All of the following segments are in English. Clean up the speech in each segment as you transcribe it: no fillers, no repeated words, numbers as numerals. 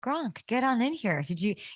Gronk, get on in here.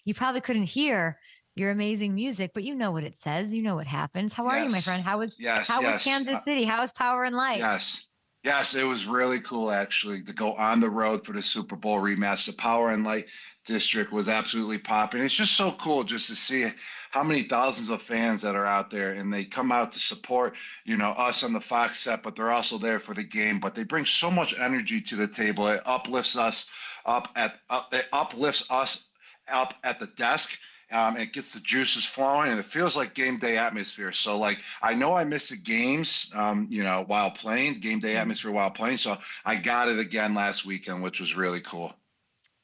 You probably couldn't hear your amazing music, but you know what it says. You know what happens. How are you, my Yes, friend? yes, How was yes, Kansas City? How was Power and Light? yes, yes. It was really cool actually to go on the road for the Super Bowl rematch. The Power and Light District was absolutely popping. It's just so cool just to see how many thousands of fans that are out there, and they come out to support, us on the Fox set, but they're also there for the game. But they bring so much energy to the table. It uplifts us it uplifts us up at the desk. It gets the juices flowing, and it feels like game day atmosphere. So, like, I know I missed the games, while playing, game day Mm, atmosphere while playing. So I got it again last weekend, which was really cool.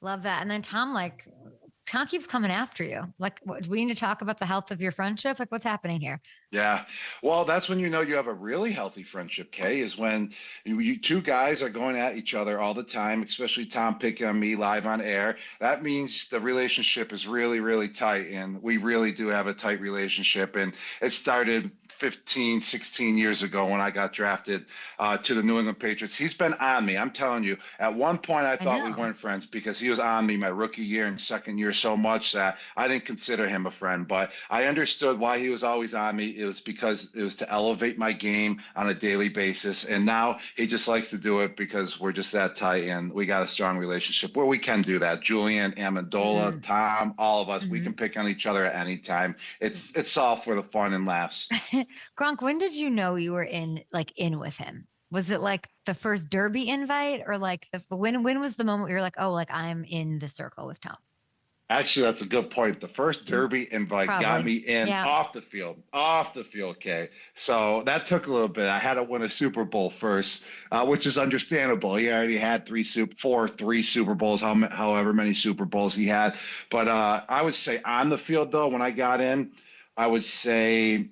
love that. And then Tom keeps coming after you. Do we need to talk about the health of your friendship? Like, what's happening here? Yeah. Well, that's when you know you have a really healthy friendship, Kay, is when you two guys are going at each other all the time, especially Tom picking on me live on air. That means the relationship is really, really tight. And we really do have a tight relationship. And it started 15, 16 years ago when I got drafted to the New England Patriots. He's been on me. I'm telling you, at one point I I thought we know. weren't friends because he was on me my rookie year and second year so much that I didn't consider him a friend. But I understood why he was always on me. It was because it was to elevate my game on a daily basis. And now he just likes to do it because we're just that tight and we got a strong relationship where we can do that. Julian, Amendola, Mm. Tom, all of us, we Hmm. can pick on each other at any time. It's all for the fun and laughs. Gronk, when did you know you were in with him? Was it like the first Derby invite or like when was the moment where you're like, oh, like I'm in the circle with Tom? Actually, that's a good point. The first Mm, Derby invite got probably. me in Yeah. off the field, okay? So that took a little bit. I had to win a Super Bowl first, which is understandable. He already had three Super Bowls, however many Super Bowls he had. But I would say on the field, though, when I got in, I would say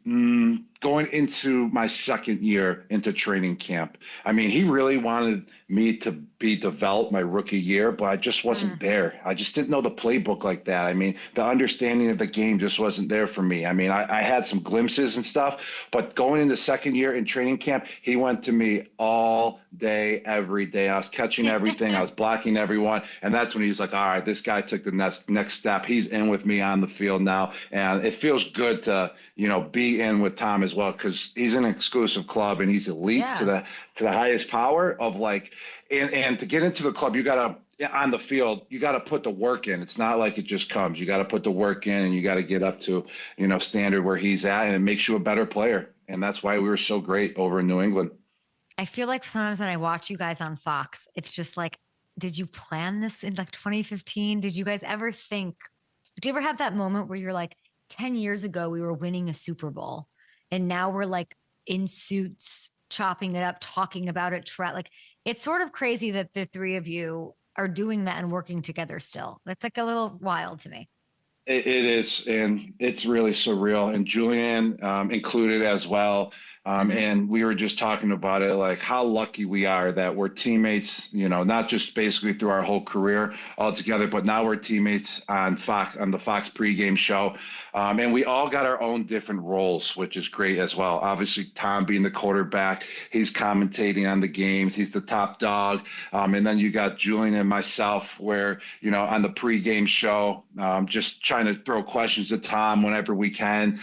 going into my second year into training camp. I mean, he really wanted me to be developed my rookie year, but I just wasn't Mm. there. I just didn't know the playbook like that. I mean, the understanding of the game just wasn't there for me. I mean, I had some glimpses and stuff, but going into second year in training camp, he went to me all day, every day. I was catching everything, I was blocking everyone, and that's when he's like, "All right, this guy took the next step. He's in with me on the field now, and it feels good to be in with Tom as well because he's an exclusive club and he's elite to Yeah. the highest power of like and to get into the club, you gotta on the field, you gotta put the work in. It's not like it just comes. You gotta put the work in and you gotta get up to, standard where he's at and it makes you a better player. And that's why we were so great over in New England. I feel like sometimes when I watch you guys on Fox, it's just like, did you plan this in like 2015? Did you guys ever think, do you ever have that moment where you're like, 10 years ago, we were winning a Super Bowl and now we're like in suits, chopping it up, talking about it, like it's sort of crazy that the three of you are doing that and working together still. That's like a little wild to me. It is, and it's really surreal, and Julian included as well. Hmm. And we were just talking about it, like how lucky we are that we're teammates, not just basically through our whole career all together, but now we're teammates on Fox, on the Fox pregame show. And we all got our own different roles, which is great as well. Obviously, Tom being the quarterback, he's commentating on the games, he's the top dog. And then you got Julian and myself, where on the pregame show, just trying to throw questions to Tom whenever we can.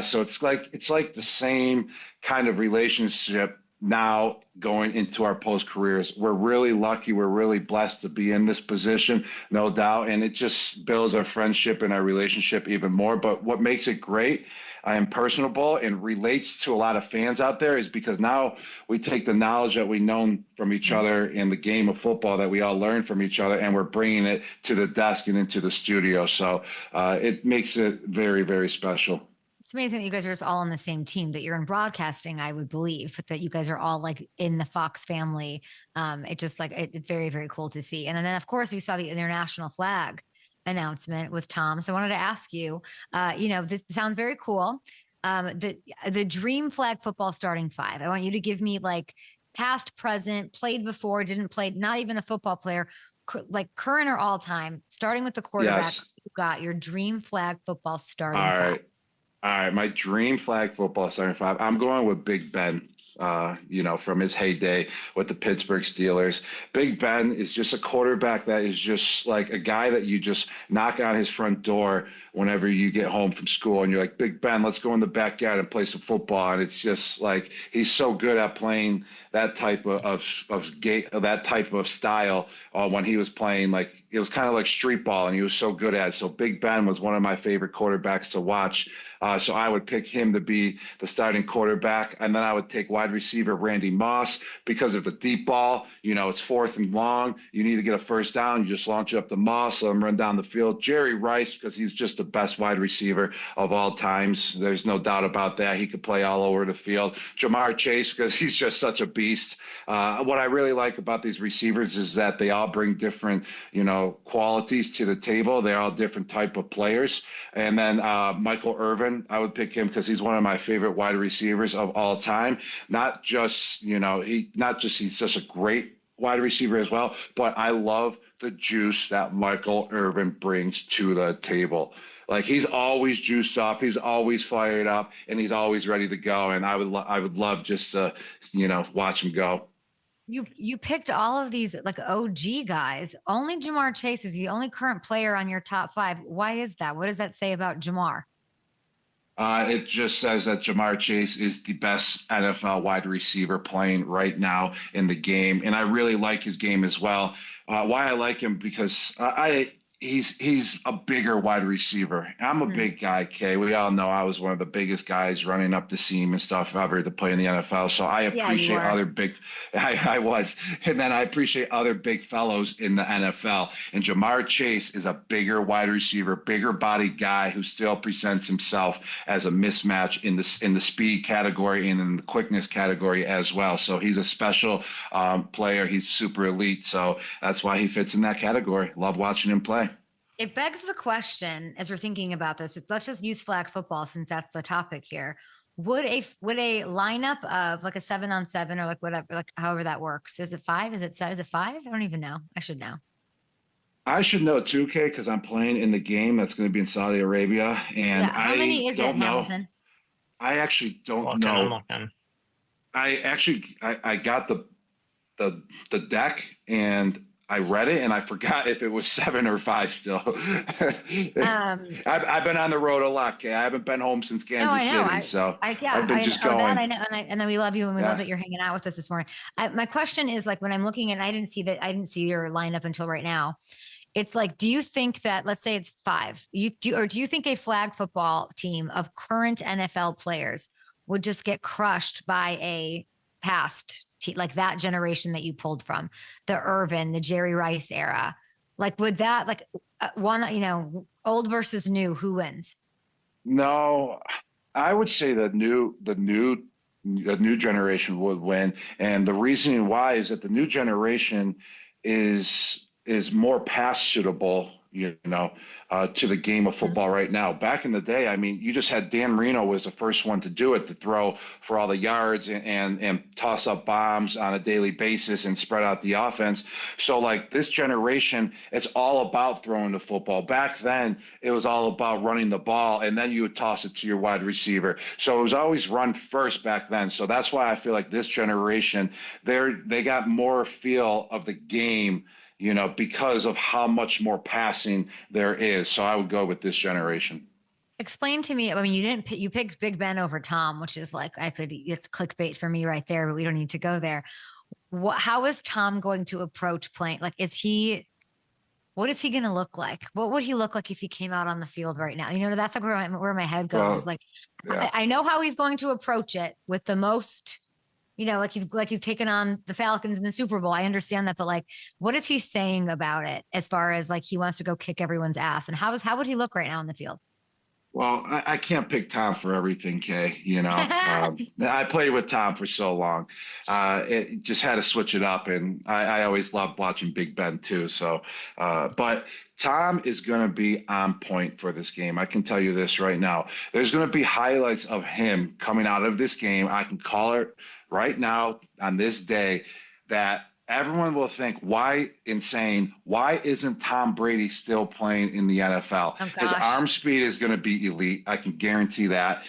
So it's like the same kind of relationship now going into our post careers. We're really lucky. We're really blessed to be in this position, no doubt. And it just builds our friendship and our relationship even more. But what makes it great, I am personable and relates to a lot of fans out there is because now we take the knowledge that we known from each Mm. other in the game of football that we all learned from each other and we're bringing it to the desk and into the studio. So it makes it very, very special. It's amazing that you guys are just all on the same team, that you're in broadcasting, I would believe, but that you guys are all like in the Fox family. It just like it's very, very cool to see. And then of course we saw the international flag announcement with Tom. So I wanted to ask you, this sounds very cool. The dream flag football starting five. I want you to give me like past, present, played before, didn't play, not even a football player, like current or all time, starting with the quarterback. Yes. You got your dream flag football All starting five. right. All right. My dream flag football starting five. I'm going with Big Ben. from his heyday with the Pittsburgh Steelers. Big Ben is just a quarterback that is just like a guy that you just knock on his front door whenever you get home from school and you're like, Big Ben, let's go in the backyard and play some football. And it's just like he's so good at playing that type that type of style when he was playing. Like it was kind of like street ball, and he was so good at it. So Big Ben was one of my favorite quarterbacks to watch. So I would pick him to be the starting quarterback. And then I would take wide receiver Randy Moss because of the deep ball. It's 4th and long. You need to get a first down. You just launch it up to Moss, let him run down the field. Jerry Rice, because he's just the best wide receiver of all times. There's no doubt about that. He could play all over the field. Jamar Chase, because he's just such a beast. What I really like about these receivers is that they all bring different, qualities to the table. They're all different type of players. And then Michael Irvin, I would pick him because he's one of my favorite wide receivers of all time. Not just, he's just a great wide receiver as well, but I love the juice that Michael Irvin brings to the table. Like he's always juiced up, he's always fired up, and he's always ready to go. And I would love just to, watch him go. You picked all of these like OG guys. Only Jamar Chase is the only current player on your top 5. Why is that? What does that say about Jamar? It just says that Jamar Chase is the best NFL wide receiver playing right now in the game, and I really like his game as well. Why I like him because he's a bigger wide receiver. I'm a big guy, Kay. We all know I was one of the biggest guys running up the seam and stuff ever to play in the NFL. So I appreciate other big. I was, and then I appreciate other big fellows in the NFL. And Jamar Chase is a bigger wide receiver, bigger body guy who still presents himself as a mismatch in the speed category and in the quickness category as well. So he's a special player. He's super elite. So that's why he fits in that category. Love watching him play. It begs the question, as we're thinking about this, let's just use flag football since that's the topic here. Would a lineup of like a 7-on-7 or like whatever, like however that works, is it 5? Is it 5? I don't even know. I should know. I should know too, Kay, because I'm playing in the game that's going to be in Saudi Arabia, and how many is it, Hamilton? I actually don't know. I got the deck and I read it and I forgot if it was 7 or 5 still. I've been on the road a lot, Kay. I haven't been home since Kansas City, so I've been just going. That, I know, and we love you and we love that you're hanging out with us this morning. My question is like when I'm looking and I didn't see your lineup until right now. It's like, do you think that, let's say it's 5, do you think a flag football team of current NFL players would just get crushed by a past like that generation that you pulled from, the Irvin, the Jerry Rice era? Like, would that one, old versus new, who wins? No, I would say the new generation would win, and the reasoning why is that the new generation is more pass suitable, to the game of football right now. Back in the day, I mean, you just had Dan Marino was the first one to do it, to throw for all the yards and toss up bombs on a daily basis and spread out the offense. So like this generation, it's all about throwing the football. Back then, it was all about running the ball, and then you would toss it to your wide receiver. So it was always run first back then. So that's why I feel like this generation, they got more feel of the game, because of how much more passing there is. So I would go with this generation. Explain to me. I mean, you picked Big Ben over Tom, which is like, it's clickbait for me right there, but we don't need to go there. How is Tom going to approach playing? Like, what is he going to look like? What would he look like if he came out on the field right now? That's like where my head goes. Is like, I know how he's going to approach it with the most, like he's taken on the Falcons in the Super Bowl. I understand that, but like, what is he saying about it as far as like he wants to go kick everyone's ass? And how would he look right now in the field? Well, I can't pick Tom for everything, Kay. I played with Tom for so long. It just had to switch it up, and I always loved watching Big Ben too. So, but Tom is going to be on point for this game. I can tell you this right now. There's going to be highlights of him coming out of this game. I can call it right now on this day that everyone will think, why isn't Tom Brady still playing in the NFL? Oh, his arm speed is going to be elite. I can guarantee that.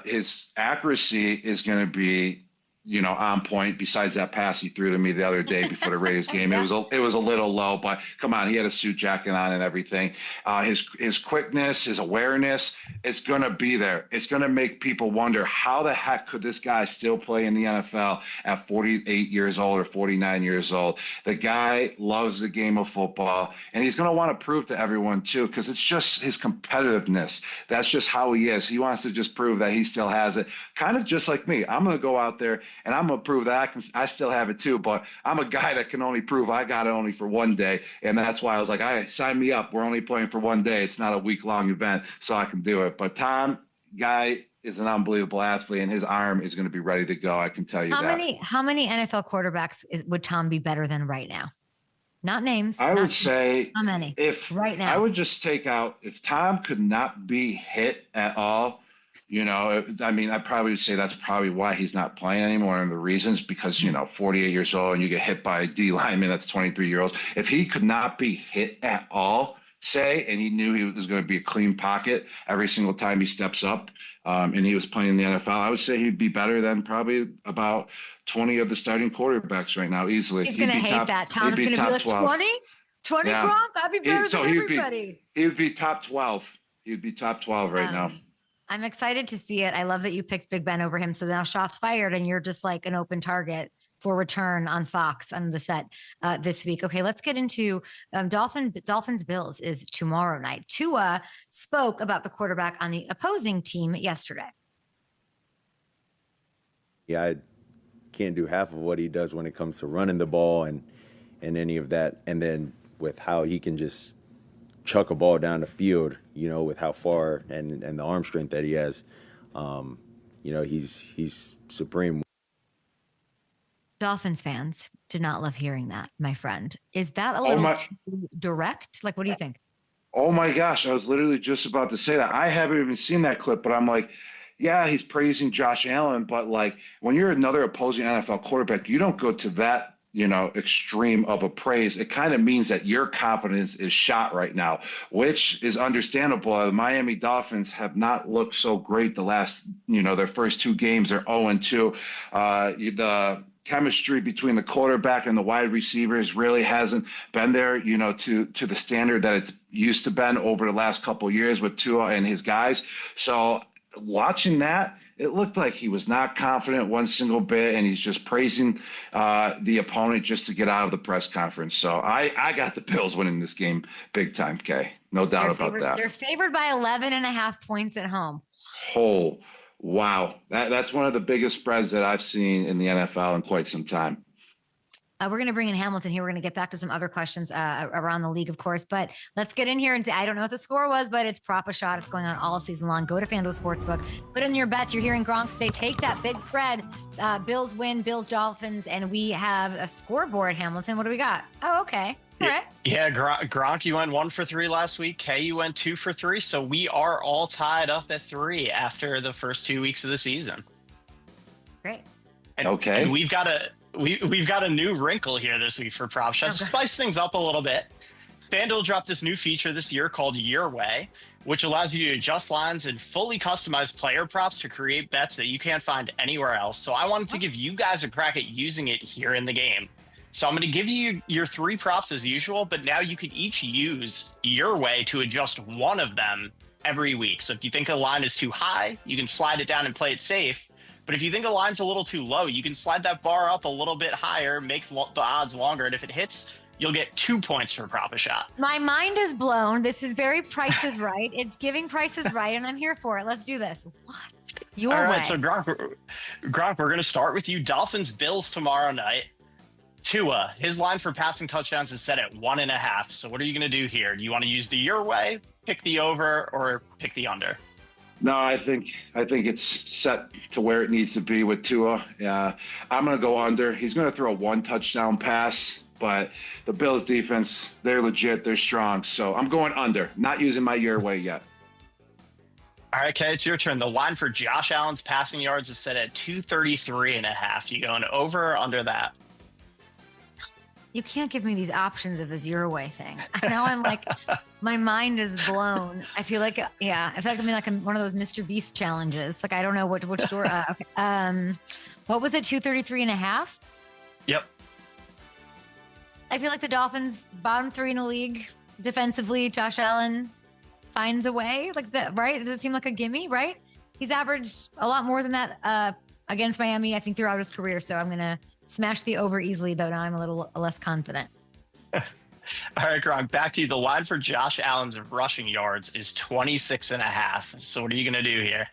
His accuracy is going to be on point. Besides that pass he threw to me the other day before the Raiders game, Yeah. it was a little low, but come on, he had a suit jacket on and everything. His quickness, his awareness, it's gonna be there. It's gonna make people wonder how the heck could this guy still play in the NFL at 48 years old or 49 years old. The guy loves the game of football, and he's gonna want to prove to everyone too, because it's just his competitiveness. That's just how he is. He wants to just prove that he still has it, kind of just like me. I'm gonna go out there and I'm gonna prove that I still have it too. But I'm a guy that can only prove I got it only for one day, and that's why I was like, sign me up. We're only playing for one day. It's not a week-long event, so I can do it. But Tom, guy is an unbelievable athlete, and his arm is going to be ready to go. I can tell you that. How many NFL quarterbacks would Tom be better than right now? Not names. I not would teams. say How many? If right now, I would just take out if Tom could not be hit at all. I mean, I probably would say that's probably why he's not playing anymore. And the reasons, because 48 years old and you get hit by a D lineman that's 23 years old. If he could not be hit at all, say, and he knew he was going to be a clean pocket every single time he steps up, and he was playing in the NFL, I would say he'd be better than probably about 20 of the starting quarterbacks right now, easily. He's going to hate that. Tom's going to be like 20? 20 yeah. Gronk? I'd be better than everybody. He would be top 12. He would be top 12 right now. I'm excited to see it. I love that you picked Big Ben over him. So now shots fired and you're just like an open target for return on Fox on the set this week. Okay, let's get into Dolphins Bills is tomorrow night. Tua spoke about the quarterback on the opposing team yesterday. Yeah, I can't do half of what he does when it comes to running the ball and any of that. And then with how he can just chuck a ball down the field, with how far and the arm strength that he has, he's supreme. Dolphins fans did not love hearing that, my friend. Is that a little too direct? Like, what do you think? Oh my gosh, I was literally just about to say that. I haven't even seen that clip, but I'm like, yeah, he's praising Josh Allen, but like when you're another opposing NFL quarterback, you don't go to that extreme of a praise. It kind of means that your confidence is shot right now, which is understandable. The Miami Dolphins have not looked so great the last, their first two games. They're 0-2. The chemistry between the quarterback and the wide receivers really hasn't been there, to the standard that it's used to been over the last couple of years with Tua and his guys. So watching that, it looked like he was not confident one single bit, and he's just praising the opponent just to get out of the press conference. So I got the Bills winning this game big time, Kay. No doubt about that. They're favored by 11.5 points at home. Oh, wow. That's one of the biggest spreads that I've seen in the NFL in quite some time. We're going to bring in Hamilton here. We're going to get back to some other questions around the league, of course. But let's get in here and say, I don't know what the score was, but it's prop a shot. It's going on all season long. Go to FanDuel Sportsbook. Put in your bets. You're hearing Gronk say, take that big spread. Bills win, Bills Dolphins. And we have a scoreboard, Hamilton. What do we got? Oh, okay. All right. Yeah, Gronk, you went 1 for 3 last week. Kay, you went 2 for 3. So we are all tied up at 3 after the first 2 weeks of the season. Great. And we've got a new wrinkle here this week for Prop Shot. To spice things up a little bit, FanDuel dropped this new feature this year called Your Way, which allows you to adjust lines and fully customize player props to create bets that you can't find anywhere else. So I wanted to give you guys a crack at using it here in the game. So I'm going to give you your 3 props as usual, but now you can each use Your Way to adjust one of them every week. So if you think a line is too high, you can slide it down and play it safe. But if you think a line's a little too low, you can slide that bar up a little bit higher, make the odds longer, and if it hits, you'll get 2 points for Prop a Shot. My mind is blown. This is very Price is Right. It's giving Price is Right, and I'm here for it. Let's do this. What? Your All right, way. so Gronk, we're going to start with you. Dolphins Bills tomorrow night. Tua, his line for passing touchdowns is set at 1.5. So what are you going to do here? Do you want to use the Your Way, pick the over, or pick the under? No, I think it's set to where it needs to be with Tua. I'm going to go under. He's going to throw a 1 touchdown pass, but the Bills defense, they're legit. They're strong. So I'm going under, not using my Your Way yet. All right, Kay, it's your turn. The line for Josh Allen's passing yards is set at 233.5. You going over or under that? You can't give me these options of this Your Way thing. Now I'm like My mind is blown. I feel like, I feel like I'm in like one of those Mr. Beast challenges. Like, I don't know which door. Okay. What was it? 233.5? Yep. I feel like the Dolphins bottom 3 in the league defensively. Josh Allen finds a way like that, right? Does it seem like a gimme, right? He's averaged a lot more than that against Miami, I think, throughout his career. So I'm going to smash the over easily, though now I'm a little less confident. All right, Gronk, back to you. The line for Josh Allen's rushing yards is 26.5. So what are you going to do here?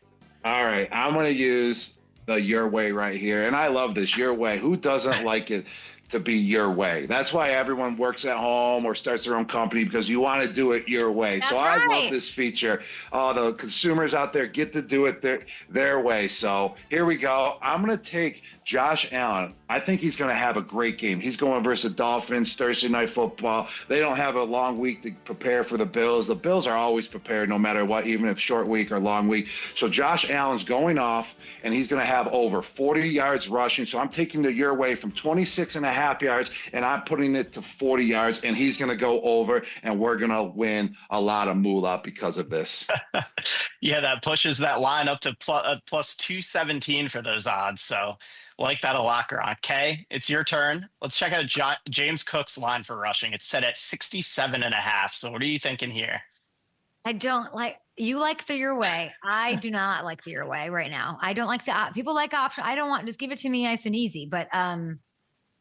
All right, I'm going to use the your way right here. And I love this, your way. Who doesn't like it to be your way? That's why everyone works at home or starts their own company, because you want to do it your way. That's so right. I love this feature. The consumers out there get to do it their way. So here we go. I'm going to take Josh Allen. I think he's going to have a great game. He's going versus the Dolphins, Thursday Night Football. They don't have a long week to prepare for the Bills. The Bills are always prepared no matter what, even if short week or long week. So Josh Allen's going off, and he's going to have over 40 yards rushing. So I'm taking the your way from 26.5 yards, and I'm putting it to 40 yards, and he's going to go over, and we're going to win a lot of moolah because of this. Yeah, that pushes that line up to plus 217 for those odds. So like that a lot, Gronk. Okay, it's your turn. Let's check out James Cook's line for rushing. It's set at 67.5. So what are you thinking here? I don't like, you like the your way. I do not like the your way right now. I don't like the people like option. I don't want, just give it to me nice and easy. But oh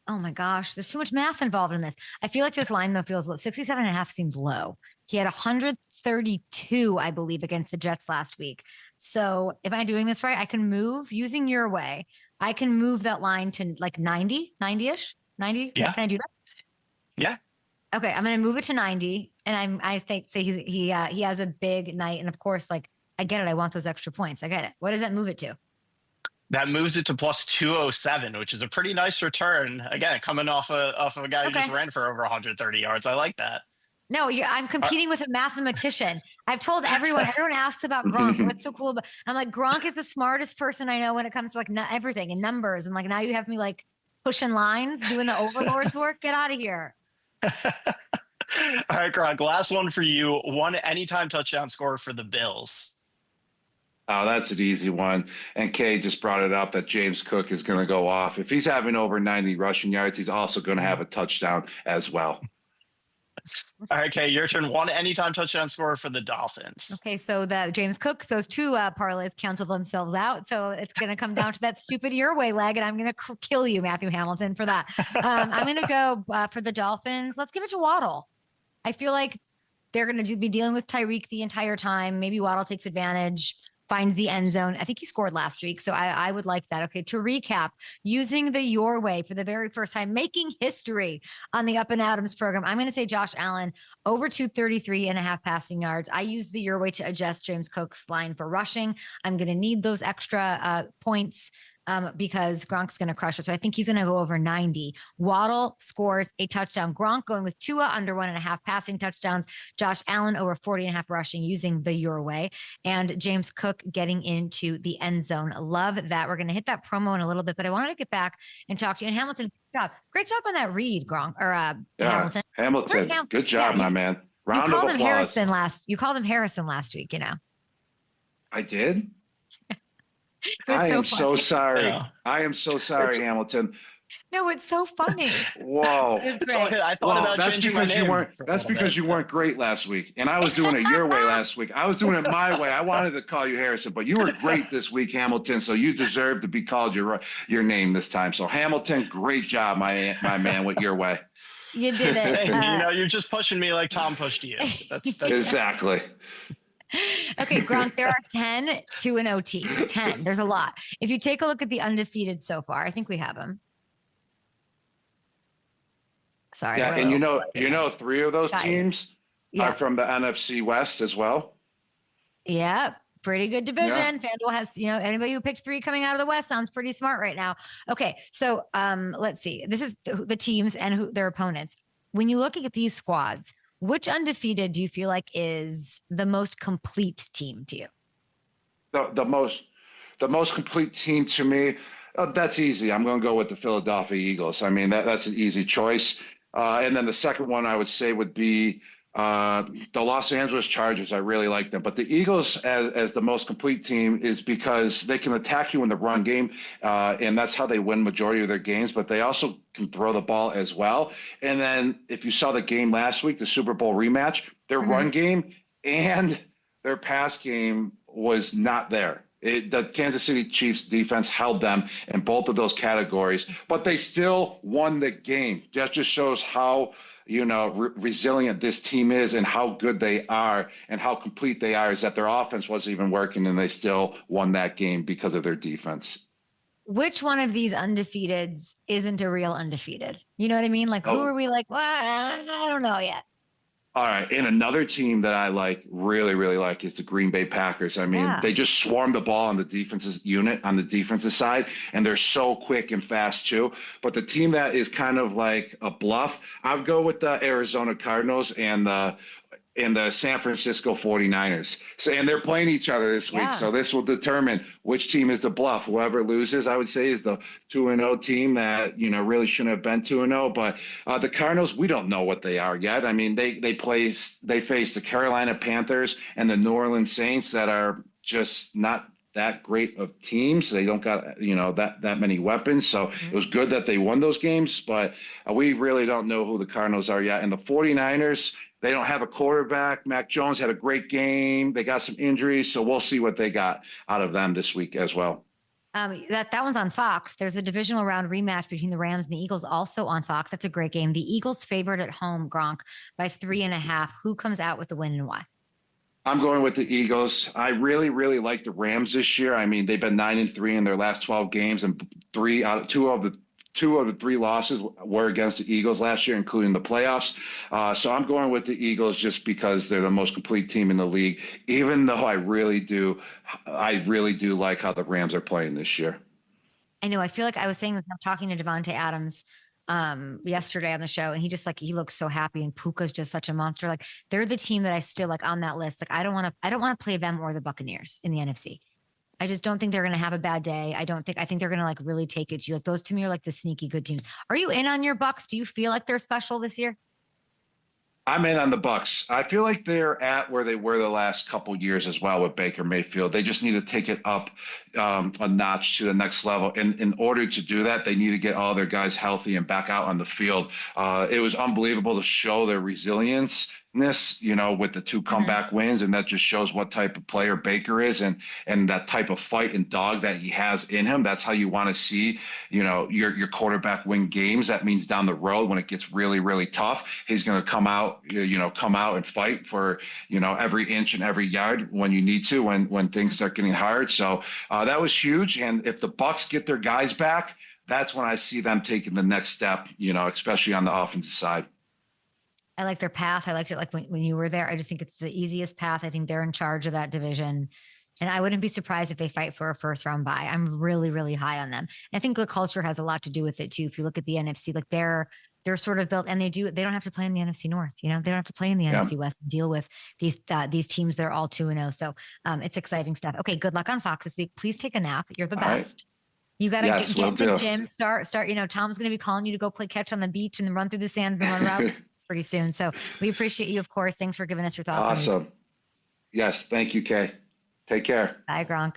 my gosh, there's too much math involved in this. I feel like this line though feels low. 67.5 seems low. He had 132, I believe, against the Jets last week. So if I'm doing this right, I can move using your way. I can move that line to like 90-ish, 90. Yeah. Can I do that? Yeah. Okay, I'm gonna move it to 90, and I say he has a big night, and of course, like I get it, I want those extra points, I get it. What does that move it to? That moves it to plus 207, which is a pretty nice return. Again, coming off a guy who just ran for over 130 yards. I like that. No, I'm competing with a mathematician. I've told everyone asks about Gronk. What's so cool about, I'm like, Gronk is the smartest person I know when it comes to like everything and numbers. And like, now you have me like pushing lines, doing the overlord's work. Get out of here. All right, Gronk, last one for you. One anytime touchdown score for the Bills. Oh, that's an easy one. And Kay just brought it up that James Cook is going to go off. If he's having over 90 rushing yards, he's also going to have a touchdown as well. All right, Kay, your turn. One anytime touchdown score for the Dolphins. Okay, so that James Cook, those two parlays cancel themselves out. So it's going to come down to that stupid your way leg, and I'm going to kill you, Matthew Hamilton, for that. I'm going to go for the Dolphins. Let's give it to Waddle. I feel like they're going to be dealing with Tyreek the entire time. Maybe Waddle takes advantage, finds the end zone. I think he scored last week, so I would like that. Okay, to recap, using the your way for the very first time, making history on the Up and Adams program, I'm going to say Josh Allen over 233.5 passing yards. I use the your way to adjust James Cook's line for rushing. I'm going to need those extra points because Gronk's going to crush it. So I think he's going to go over 90. Waddle scores a touchdown. Gronk going with Tua under 1.5 passing touchdowns. Josh Allen over 40.5 rushing using the your way. And James Cook getting into the end zone. Love that. We're going to hit that promo in a little bit, but I wanted to get back and talk to you. And Hamilton, great job on that read, Gronk, or Hamilton. Hamilton, good job, my man. Round of applause. You called him Harrison last week, you know. I did? I am so sorry. Yeah. I am so sorry, Hamilton. No, it's so funny. Whoa. I thought about changing my name. That's because you weren't great last week. And I was doing it your way last week. I was doing it my way. I wanted to call you Harrison, but you were great this week, Hamilton. So you deserve to be called your name this time. So Hamilton, great job, my man, with your way. You did it. You're just pushing me like Tom pushed you. That's exactly. Okay, Gronk, there are 10 2-0 teams. 10. There's a lot. If you take a look at the undefeated so far, I think we have them. Sorry. Yeah, and you know, 3 of those teams are from the NFC West as well. Yeah, pretty good division. Yeah. FanDuel has, anybody who picked 3 coming out of the West sounds pretty smart right now. Okay, so let's see. This is the teams and their opponents. When you look at these squads, which undefeated do you feel like is the most complete team to you? The most complete team to me, that's easy. I'm going to go with the Philadelphia Eagles. I mean, that's an easy choice. And then the second one I would say would be The Los Angeles Chargers, I really like them. But the Eagles, as the most complete team, is because they can attack you in the run game, and that's how they win majority of their games. But they also can throw the ball as well. And then if you saw the game last week, the Super Bowl rematch, their run game and their pass game was not there. The Kansas City Chiefs defense held them in both of those categories, but they still won the game. That just shows how resilient this team is and how good they are and how complete they are, is that their offense wasn't even working and they still won that game because of their defense. Which one of these undefeateds isn't a real undefeated? You know what I mean? Like, who are we like, well, I don't know yet. All right. And another team that I really, really like is the Green Bay Packers. I mean, they just swarm the ball on the defensive unit, on the defensive side, and they're so quick and fast too. But the team that is kind of like a bluff, I'd go with the Arizona Cardinals and the San Francisco 49ers. So, and they're playing each other this week. So this will determine which team is the bluff. Whoever loses, I would say, is the 2-0 team that, really shouldn't have been 2-0. But the Cardinals, we don't know what they are yet. I mean, they face the Carolina Panthers and the New Orleans Saints that are just not that great of teams. They don't got, that many weapons. So it was good that they won those games, but we really don't know who the Cardinals are yet. And the 49ers, they don't have a quarterback. Mac Jones had a great game. They got some injuries, so we'll see what they got out of them this week as well. That one's on Fox. There's a divisional round rematch between the Rams and the Eagles, also on Fox. That's a great game. The Eagles favored at home, Gronk, by 3.5. Who comes out with the win and why? I'm going with the Eagles. I really, really like the Rams this year. I mean, they've been 9-3 in their last 12 games, and two of the three losses were against the Eagles last year, including the playoffs. So I'm going with the Eagles just because they're the most complete team in the league, even though I really do like how the Rams are playing this year. I know. I feel like I was saying this. I was talking to Devontae Adams yesterday on the show, and he looks so happy, and Puka's just such a monster. Like, they're the team that I still like on that list. Like, I don't want to play them or the Buccaneers in the NFC. I just don't think they're going to have a bad day. I think they're going to really take it to you. Like, those to me are like the sneaky good teams. Are you in on your Bucks? Do you feel like they're special this year? I'm in on the Bucks. I feel like they're at where they were the last couple of years as well with Baker Mayfield. They just need to take it up a notch to the next level. And in order to do that, they need to get all their guys healthy and back out on the field. It was unbelievable to show their resilience with the 2 comeback wins, and that just shows what type of player Baker is and that type of fight and dog that he has in him. That's how you want to see, your quarterback win games. That means down the road when it gets really, really tough, he's going to come out and fight for, every inch and every yard when you need to, when things start getting hard. So that was huge. And if the Bucs get their guys back, that's when I see them taking the next step, especially on the offensive side. I like their path. I liked it when you were there. I just think it's the easiest path. I think they're in charge of that division. And I wouldn't be surprised if they fight for a first round bye. I'm really, really high on them. And I think the culture has a lot to do with it too. If you look at the NFC, like they're sort of built, and they don't have to play in the NFC North. They don't have to play in the NFC West and deal with these teams that are all 2-0. So it's exciting stuff. Okay. Good luck on Fox this week. Please take a nap. You're the best. You got to get to the gym, start, Tom's going to be calling you to go play catch on the beach and then run through the sand and run routes pretty soon. So we appreciate you, of course. Thanks for giving us your thoughts. Awesome. Yes. Thank you, Kay. Take care. Bye, Gronk.